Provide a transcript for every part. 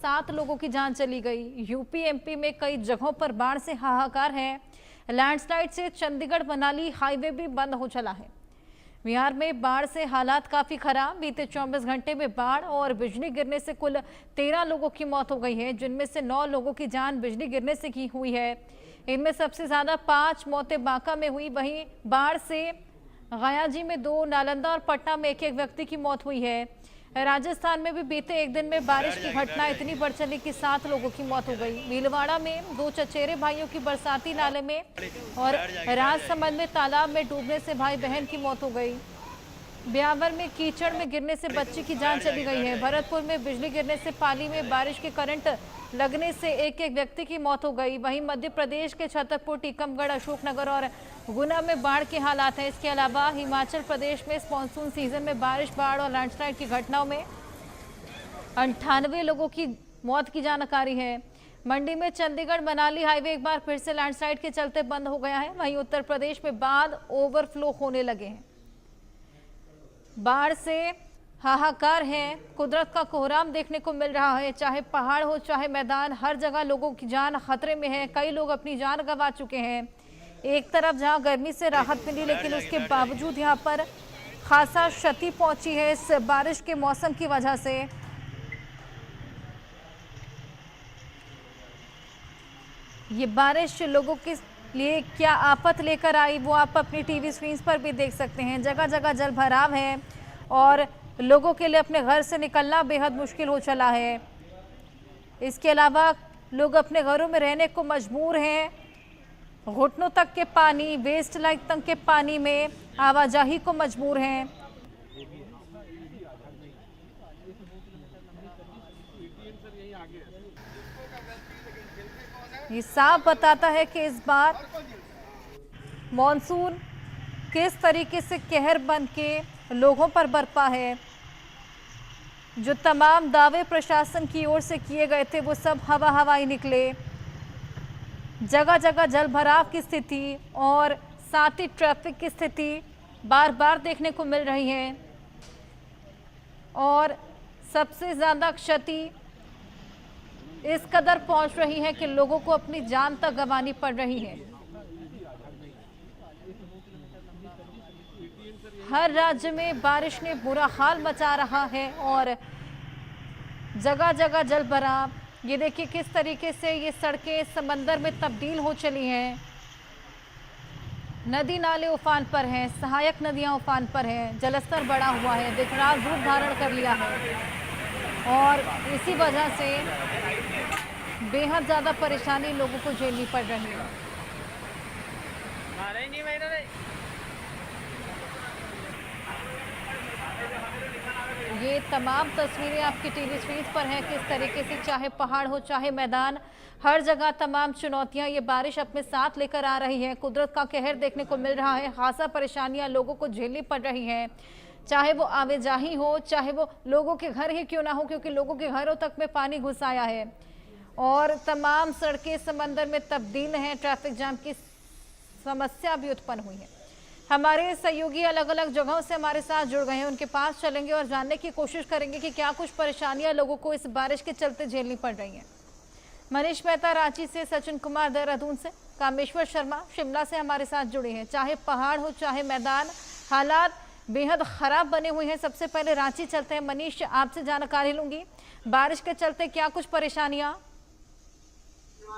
7 लोगों की जान चली गई। यूपी एमपी में कई जगहों पर बाढ़ से हाहाकार है। लैंडस्लाइड से चंडीगढ़ मनाली हाईवे भी बंद हो चला है। बिहार में बाढ़ से हालात काफी खराब। बीते 24 घंटे में बाढ़ और बिजली गिरने से कुल 13 लोगों की मौत हो गई है, जिनमें से 9 लोगों की जान बिजली गिरने से की हुई है। इनमें सबसे ज्यादा 5 मौतें बांका में हुई। वहीं बाढ़ से गयाजी में 2, नालंदा और पटना में एक व्यक्ति की मौत हुई है। राजस्थान में भी बीते एक दिन में बारिश की घटना इतनी बढ़ चली कि 7 लोगों की मौत हो गई। भीलवाड़ा में 2 चचेरे भाइयों की बरसाती नाले में और राजसमंद में तालाब में डूबने से भाई बहन की मौत हो गई। ब्यावर में कीचड़ में गिरने से बच्ची की जान चली गई है। भरतपुर में बिजली गिरने से पाली में बारिश के करंट लगने से एक व्यक्ति की मौत हो गई। वहीं मध्य प्रदेश के छतरपुर, टीकमगढ़, अशोकनगर और गुना में बाढ़ के हालात हैं। इसके अलावा हिमाचल प्रदेश में इस मानसून सीजन में बारिश, बाढ़ और लैंडस्लाइड की घटनाओं में 98 लोगों की मौत की जानकारी है। मंडी में चंडीगढ़ मनाली हाईवे एक बार फिर से लैंडस्लाइड के चलते बंद हो गया है। वहीं उत्तर प्रदेश में बाढ़ ओवरफ्लो होने लगे हैं। बाढ़ से हाहाकार है। कुदरत का कोहराम देखने को मिल रहा है। चाहे पहाड़ हो चाहे मैदान, हर जगह लोगों की जान खतरे में है। कई लोग अपनी जान गंवा चुके हैं। एक तरफ जहां गर्मी से राहत मिली, लेकिन उसके बावजूद यहां पर खासा क्षति पहुंची है इस बारिश के मौसम की वजह से। ये बारिश लोगों के लिए क्या आफत लेकर आई, वो आप अपनी टीवी स्क्रीन पर भी देख सकते हैं। जगह जगह जल भराव है और लोगों के लिए अपने घर से निकलना बेहद मुश्किल हो चला है। इसके अलावा लोग अपने घरों में रहने को मजबूर हैं। घुटनों तक के पानी, वेस्ट लाइन तक के पानी में आवाजाही को मजबूर हैं। ये साफ बताता है कि इस बार मॉनसून किस तरीके से कहर बन के लोगों पर बरपा है। जो तमाम दावे प्रशासन की ओर से किए गए थे वो सब हवा ही निकले। जगह जगह जल भराव की स्थिति और साथ ही ट्रैफिक की स्थिति बार बार देखने को मिल रही है और सबसे ज़्यादा क्षति इस कदर पहुंच रही है कि लोगों को अपनी जान तक गंवानी पड़ रही है। हर राज्य में बारिश ने बुरा हाल मचा रहा है और जगह जगह जल भराव। ये देखिए किस तरीके से ये सड़कें समंदर में तब्दील हो चली हैं। नदी नाले उफान पर हैं, सहायक नदियां उफान पर हैं, जलस्तर बढ़ा हुआ है, विकराल रूप धारण कर लिया है और इसी वजह से बेहद ज़्यादा परेशानी लोगों को झेलनी पड़ रही है। ये तमाम तस्वीरें आपकी टीवी स्क्रीन पर हैं। किस तरीके से चाहे पहाड़ हो चाहे मैदान, हर जगह तमाम चुनौतियां ये बारिश अपने साथ लेकर आ रही है। कुदरत का कहर देखने को मिल रहा है। खासा परेशानियां लोगों को झेलनी पड़ रही हैं, चाहे वो आवाजाही हो, चाहे वो लोगों के घर ही क्यों ना हो, क्योंकि लोगों के घरों तक में पानी घुस आया है और तमाम सड़कें समंदर में तब्दील हैं। ट्रैफिक जाम की समस्या भी उत्पन्न हुई है। हमारे सहयोगी अलग अलग जगहों से हमारे साथ जुड़ गए हैं, उनके पास चलेंगे और जानने की कोशिश करेंगे कि क्या कुछ परेशानियां लोगों को इस बारिश के चलते झेलनी पड़ रही हैं। मनीष मेहता रांची से, सचिन कुमार देहरादून से, कामेश्वर शर्मा शिमला से हमारे साथ जुड़े हैं। चाहे पहाड़ हो चाहे मैदान, हालात बेहद खराब बने हुए हैं। सबसे पहले रांची चलते हैं। मनीष, आपसे जानकारी लूंगी, बारिश के चलते क्या कुछ परेशानियां?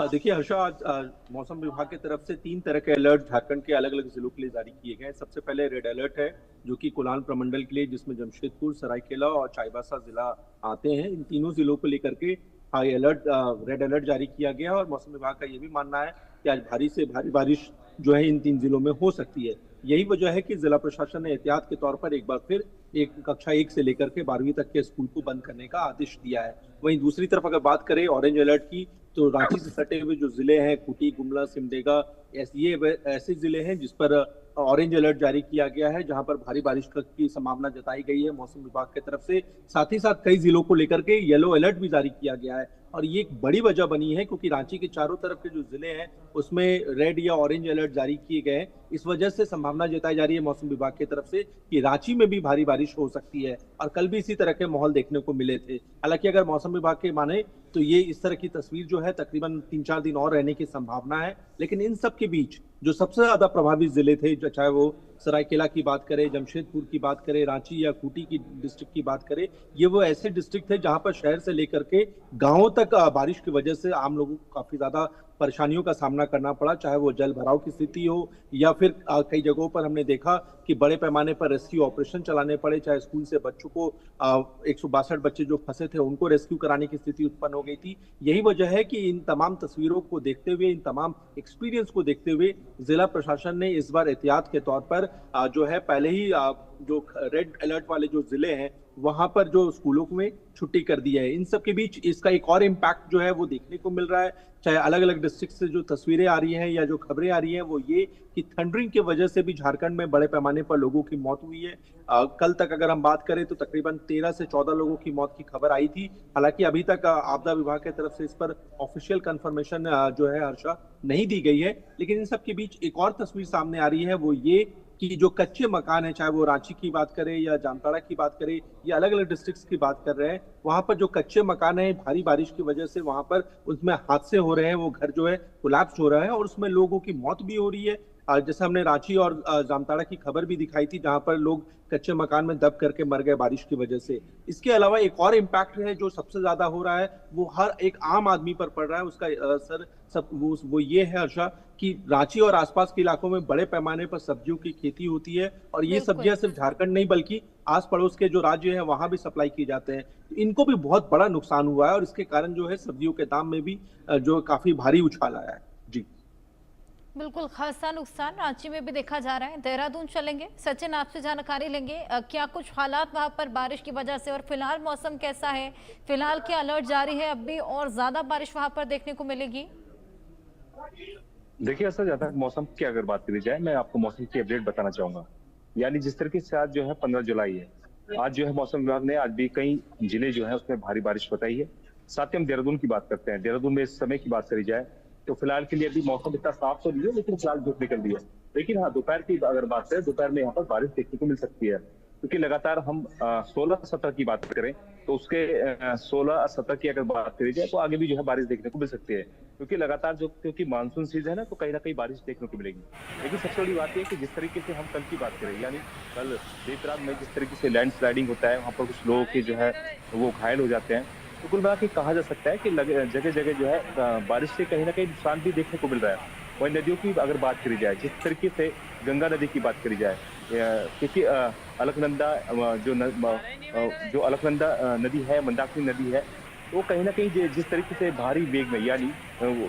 देखिए हर्षा, आज मौसम विभाग की तरफ से 3 तरह के अलर्ट झारखंड के अलग अलग जिलों के लिए जारी किए गए हैं। सबसे पहले रेड अलर्ट है, जो कि कोलान प्रमंडल के लिए, जिसमें जमशेदपुर, सरायकेला और चाईबासा जिला आते हैं। इन तीनों जिलों को लेकर के हाई अलर्ट, रेड अलर्ट जारी किया गया है और मौसम विभाग का ये भी मानना है कि आज भारी से भारी बारिश जो है इन 3 जिलों में हो सकती है। यही वजह है कि जिला प्रशासन ने एहतियात के तौर पर एक बार फिर कक्षा 1 से लेकर के 12वीं तक के स्कूल को बंद करने का आदेश दिया है। वहीं दूसरी तरफ अगर बात करें ऑरेंज अलर्ट की, तो रांची से सटे हुए जो जिले हैं, खूंटी, गुमला, सिमडेगा, ये ऐसे जिले हैं जिस पर ऑरेंज अलर्ट जारी किया गया है, जहां पर भारी बारिश की संभावना जताई गई है मौसम विभाग की तरफ से। साथ ही साथ कई जिलों को लेकर के येलो अलर्ट भी जारी किया गया है। और ये एक बड़ी वजह बनी है क्योंकि रांची के चारों तरफ के जो जिले हैं उसमें रेड या ऑरेंज अलर्ट जारी किए गए हैं। इस वजह से संभावना जताई जा रही है मौसम विभाग की तरफ से कि रांची में भी भारी बारिश हो सकती है और कल भी इसी तरह के माहौल देखने को मिले थे। हालांकि अगर मौसम विभाग के माने तो ये इस तरह की तस्वीर जो है तकरीबन 3-4 दिन और रहने की संभावना है। लेकिन इन सब के बीच जो सबसे ज्यादा प्रभावित जिले थे, चाहे वो सरायकेला की बात करें, जमशेदपुर की बात करें, रांची या खूंटी की डिस्ट्रिक्ट की बात करें, ये वो ऐसे डिस्ट्रिक्ट थे जहां पर शहर से लेकर के गांवों तक बारिश की वजह से आम लोगों को काफी ज्यादा परेशानियों का सामना करना पड़ा, चाहे वो जल भराव की स्थिति हो या फिर कई जगहों पर हमने देखा कि बड़े पैमाने पर रेस्क्यू ऑपरेशन चलाने पड़े, चाहे स्कूल से बच्चों को 162 बच्चे जो फंसे थे उनको रेस्क्यू कराने की स्थिति उत्पन्न हो गई थी। यही वजह है कि इन तमाम तस्वीरों को देखते हुए, इन तमाम एक्सपीरियंस को देखते हुए जिला प्रशासन ने इस बार एहतियात के तौर पर जो है पहले ही जो रेड अलर्ट वाले जो जिले हैं वहां पर जो स्कूलों में छुट्टी कर दी है। इन सब के बीच इसका एक और इम्पैक्ट जो है वो देखने को मिल रहा है, चाहे अलग अलग डिस्ट्रिक्ट से जो तस्वीरें आ रही हैं या जो खबरें आ रही हैं वो ये कि थंडरिंग की वजह से भी झारखंड में बड़े पैमाने पर लोगों की मौत हुई है। कल तक अगर हम बात करें तो तकरीबन 13 से 14 लोगों की मौत की खबर आई थी। हालांकि अभी तक आपदा विभाग की तरफ से इस पर ऑफिशियल कंफर्मेशन जो है हर्षा नहीं दी गई है। लेकिन इन सब के बीच एक और तस्वीर सामने आ रही है, वो ये कि जो कच्चे मकान है, चाहे वो रांची की बात करें या जामताड़ा की बात करें या अलग अलग डिस्ट्रिक्ट्स की बात कर रहे हैं, वहां पर जो कच्चे मकान है भारी बारिश की वजह से वहां पर उसमें हादसे हो रहे हैं, वो घर जो है कोलैप्स हो रहा है और उसमें लोगों की मौत भी हो रही है। जैसे हमने रांची और जामताड़ा की खबर भी दिखाई थी जहां पर लोग कच्चे मकान में दब करके मर गए बारिश की वजह से। इसके अलावा एक और इम्पैक्ट है जो सबसे ज्यादा हो रहा है, वो हर एक आम आदमी पर पड़ रहा है। उसका असर सब वो ये है हर्षा कि रांची और आसपास के इलाकों में बड़े पैमाने पर सब्जियों की खेती होती है और ये सब्जियां सिर्फ झारखंड नहीं बल्कि आस पड़ोस के जो राज्य है वहां भी सप्लाई की जाते हैं। तो इनको भी बहुत बड़ा नुकसान हुआ है और इसके कारण जो है सब्जियों के दाम में भी जो काफी भारी उछाल आया है। जी बिल्कुल, खासा नुकसान रांची में भी देखा जा रहा है। देहरादून चलेंगे, सचिन आपसे जानकारी लेंगे क्या कुछ हालात वहां पर बारिश की वजह से और फिलहाल मौसम कैसा है, फिलहाल क्या अलर्ट जारी है, अब भी और ज्यादा बारिश वहां पर देखने को मिलेगी? देखिए, ऐसा ज्यादा मौसम की अगर बात करी जाए, मैं आपको मौसम की अपडेट बताना चाहूंगा। यानी जिस तरीके से आज जो है 15 जुलाई है, आज जो है मौसम विभाग ने आज भी कई जिले जो है उसमें भारी बारिश बताई है। साथ ही हम देहरादून की बात करते हैं। देहरादून में इस समय की बात करी जाए तो फिलहाल के लिए अभी मौसम इतना साफ तो नहीं है, लेकिन फिलहाल धूप निकल रही है। लेकिन हाँ, दोपहर की अगर बात करें, दोपहर में यहाँ पर बारिश देखने को मिल सकती है, क्योंकि लगातार हम 16-17 की बात करें तो उसके 16-17 की अगर बात करी जाए तो आगे भी जो है बारिश देखने को मिल सकती है, क्योंकि लगातार जो क्योंकि मानसून सीजन है तो कहीं ना कहीं बारिश देखने को मिलेगी। लेकिन सबसे बड़ी बात यह है कि जिस तरीके से हम कल की बात करें, यानी कल देर रात में जिस तरीके से लैंड स्लाइडिंग होता है, वहां पर कुछ लोगों के जो है वो घायल हो जाते हैं, तो कुल मिला के कहा जा सकता है कि जगह जगह जो है बारिश से कहीं ना कहीं नुकसान भी देखने को मिल रहा है। वही नदियों की अगर बात करी जाए, जिस तरीके से गंगा नदी की बात करी जाए, क्योंकि अलकनंदा जो अलकनंदा नदी है, मंदाकिनी नदी है, तो कहीं ना कहीं जिस तरीके से भारी वेग में, यानी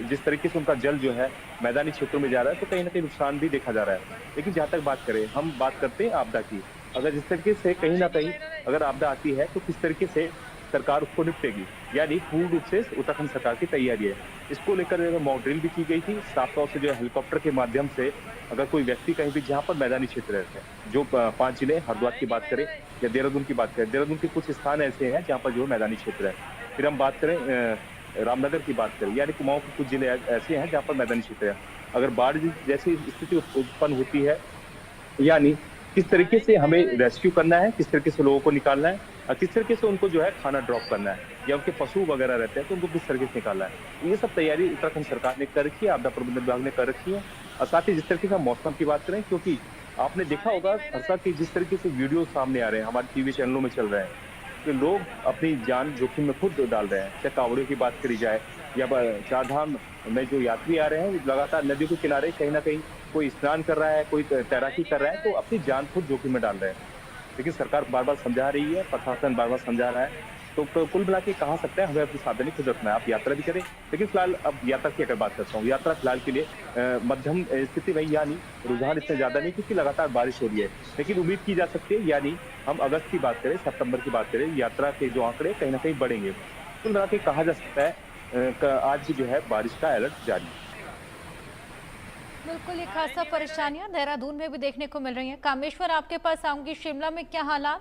जिस तरीके से उनका जल जो है मैदानी क्षेत्रों में जा रहा है, तो कहीं ना कहीं नुकसान भी देखा जा रहा है। लेकिन जहां तक बात करें, हम बात करते हैं आपदा की, अगर जिस तरीके से कहीं ना कहीं अगर आपदा आती है तो किस तरीके से सरकार उसको निपटेगी, यानी पूर्ण रूप से उत्तराखंड सरकार की तैयारी है। इसको लेकर मॉक ड्रिल भी की गई थी, साफ तौर से जो है हेलीकॉप्टर के माध्यम से अगर कोई व्यक्ति कहीं भी जहां पर मैदानी क्षेत्र रहते हैं, जो 5 जिले हरिद्वार की बात करें या देहरादून की बात करें, देहरादून के कुछ स्थान ऐसे हैं जहाँ पर जो मैदानी क्षेत्र है। फिर हम बात करें रामनगर की बात करें, यानी कुमाऊं के कुछ जिले ऐसे हैं जहाँ पर मैदानी क्षेत्र है। अगर बाढ़ जैसी स्थिति उत्पन्न होती है, यानी किस तरीके से हमें रेस्क्यू करना है, किस तरीके से लोगों को निकालना है, और किस तरीके से उनको जो है खाना ड्रॉप करना है, या उनके पशु वगैरह रहते हैं तो उनको किस तरीके से निकालना है, ये सब तैयारी उत्तराखंड सरकार ने कर रखी है, आपदा प्रबंधन विभाग ने कर रखी है। और साथ ही जिस तरीके से मौसम की बात करें, क्योंकि आपने देखा होगा हर्षा की जिस तरीके से वीडियो सामने आ रहे हैं, हमारे टीवी चैनलों में चल रहे हैं, कि लोग अपनी जान जोखिम में खुद डाल रहे हैं। चाहे कांवड़ियों की बात करी जाए या चार धाम में जो यात्री आ रहे हैं, लगातार नदियों के किनारे कहीं ना कहीं कोई स्नान कर रहा है, कोई तैराकी कर रहा है, तो अपनी जान खुद जोखिम में डाल रहे हैं। लेकिन सरकार बार बार समझा रही है, प्रशासन बार बार समझा रहा है, तो कुल मिला के कहा सकता है हमें अपनी सावधानी खुद रखना है। आप यात्रा भी करें, लेकिन फिलहाल अब यात्रा की अगर बात करता हूँ, यात्रा फिलहाल के लिए मध्यम स्थिति में, यानी रुझान इतने ज्यादा नहीं, क्योंकि लगातार बारिश हो रही है। लेकिन उम्मीद की जा सकती है, यानी हम अगस्त की बात करें, सितंबर की बात करें, यात्रा के जो आंकड़े कहीं ना कहीं बढ़ेंगे। कुल मिला के कहा जा सकता है आज जो है बारिश का अलर्ट जारी है। बिल्कुल, ये खासा परेशानियां देहरादून में भी देखने को मिल रही हैं। कामेश्वर, आपके पास आऊंगी, शिमला में क्या हालात?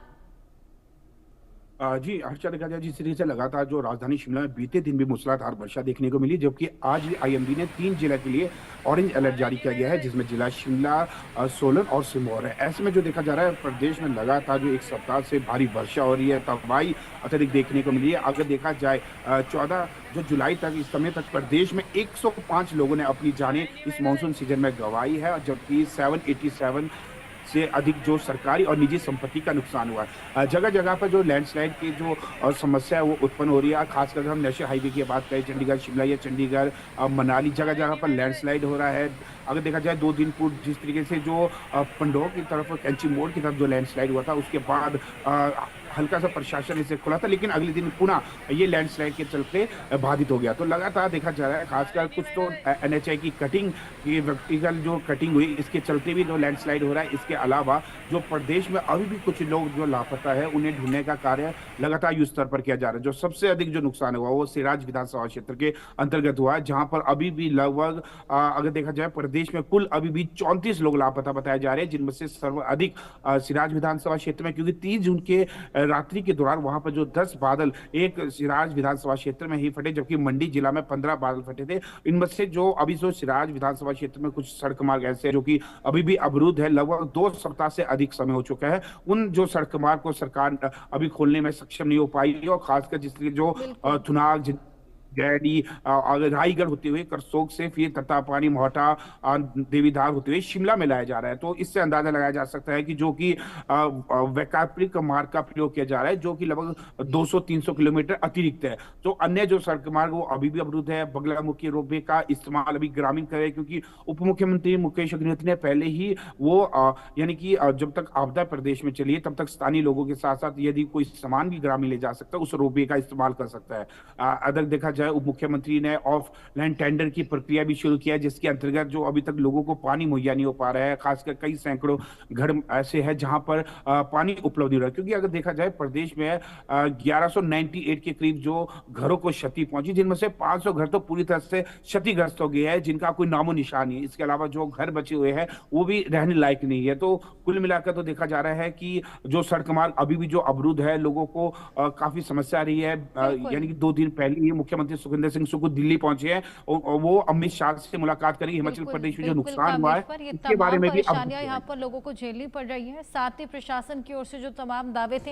जी, हर्षा देखा जाए जिस तरीके से लगातार जो राजधानी शिमला में बीते दिन भी मूसलाधार वर्षा देखने को मिली, जबकि आज भी आईएमडी ने 3 जिला के लिए ऑरेंज अलर्ट जारी किया गया है, जिसमें जिला शिमला, सोलन और सिरमौर है। ऐसे में जो देखा जा रहा है प्रदेश में लगातार जो 1 सप्ताह से भारी वर्षा हो रही है, तबाही अत्यधिक देखने को मिली है। अगर देखा जाए 14 जो जुलाई तक इस समय तक प्रदेश में 105 लोगों ने अपनी जानें इस मानसून सीजन में गंवाई है, और जबकि 787 से अधिक जो सरकारी और निजी संपत्ति का नुकसान हुआ है। जगह जगह पर जो लैंडस्लाइड की जो समस्या है वो उत्पन्न हो रही है। खासकर हम नेशनल हाईवे की बात करें, चंडीगढ़ शिमला या चंडीगढ़ मनाली, जगह जगह पर लैंडस्लाइड हो रहा है। अगर देखा जाए 2 दिन पूर्व जिस तरीके से जो पंडोह की तरफ, कैंची मोड़ की तरफ जो लैंडस्लाइड हुआ था, उसके बाद हल्का सा प्रशासन इसे खुला था, लेकिन अगले दिन पुनः ये लैंडस्लाइड के चलते बाधित हो गया। तो लगातार देखा जा रहा है, खासकर कुछ तो एनएचआई की कटिंग की व्यक्तिगत जो कटिंग हुई, इसके चलते भी जो लैंडस्लाइड हो रहा है। इसके अलावा जो प्रदेश में अभी भी कुछ लोग जो लापता है, उन्हें ढूंढने का कार्य लगातार युद्ध स्तर पर किया जा रहा है। जो सबसे अधिक जो नुकसान हुआ वो सिराज विधानसभा क्षेत्र के अंतर्गत हुआ है, जहां पर अभी भी लगभग अगर देखा जाए प्रदेश में कुल अभी भी 34 लोग लापता बताए जा रहे हैं, जिनमें से सर्वाधिक सिराज विधानसभा क्षेत्र में, क्योंकि 30 जून के रात्रि के दौरान वहां पर जो 10 बादल एक सिराज विधानसभा क्षेत्र में ही फटे, जबकि मंडी जिला में 15 बादल फटे थे। इनमें से जो अभी जो सिराज विधानसभा क्षेत्र में कुछ सड़क मार्ग ऐसे हैं जो कि अभी भी अवरुद्ध है, लगभग 2 सप्ताह से अधिक समय हो चुका है। उन जो सड़क मार्ग को सरकार अभी खोलने में सक्षम नहीं हो पाई है, और खासकर जिसके जो थुनाग, गैडी, रायगढ़ होते हुए करसोग से फिर तत्तापानी, मोहटा, देवीधार होते हुए शिमला में लाया जा रहा है। तो इससे अंदाजा लगाया जा सकता है कि जो कि वैकल्पिक मार्ग का प्रयोग किया जा रहा है, जो कि लगभग 200-300 किलोमीटर अतिरिक्त है। तो अन्य जो सड़क मार्ग वो अभी भी अवरुद्ध है। बगलामुखी रोपवे का इस्तेमाल अभी ग्रामीण करे, क्योंकि उप मुख्यमंत्री मुकेश अग्निहोत्री ने पहले ही वो यानी कि जब तक आपदा प्रदेश में चली है तब तक स्थानीय लोगों के साथ साथ यदि कोई सामान भी ग्रामीण ले जा सकता है, उस रोपवे का इस्तेमाल कर सकता है। अगर देखा उप मुख्यमंत्री ने ऑफलाइन टेंडर की प्रक्रिया भी शुरू किया है, जिसके अंतर्गत जो अभी तक लोगों को पानी मुहैया नहीं हो पा रहा है, खासकर कई सैकड़ों घर ऐसे हैं जहां पर पानी उपलब्ध हो रहा है। क्योंकि अगर देखा जाए प्रदेश में 1198 के करीब जो घरों को क्षति पहुंची, जिनमें से 500 घर तो पूरी तरह से क्षतिग्रस्त हो गए हैं, जिनका कोई नामो निशान नहीं है। इसके अलावा जो घर बचे हुए हैं वो भी रहने लायक नहीं है। तो कुल मिलाकर तो देखा जा रहा है कि जो सड़क मार्ग अभी भी जो अवरुद्ध है, लोगों को काफी समस्या आ रही है। यानी कि 2 दिन पहले ही मुख्यमंत्री सुखविंदर सिंह सुक्खू दिल्ली पहुंचे हैं, और वो अमित शाह से मुलाकात करेंगे। हिमाचल प्रदेश में जो नुकसान हुआ है इसके बारे में भी परेशानियां यहाँ पर लोगों को झेलनी पड़ रही है। साथ ही प्रशासन की ओर से जो तमाम दावे थे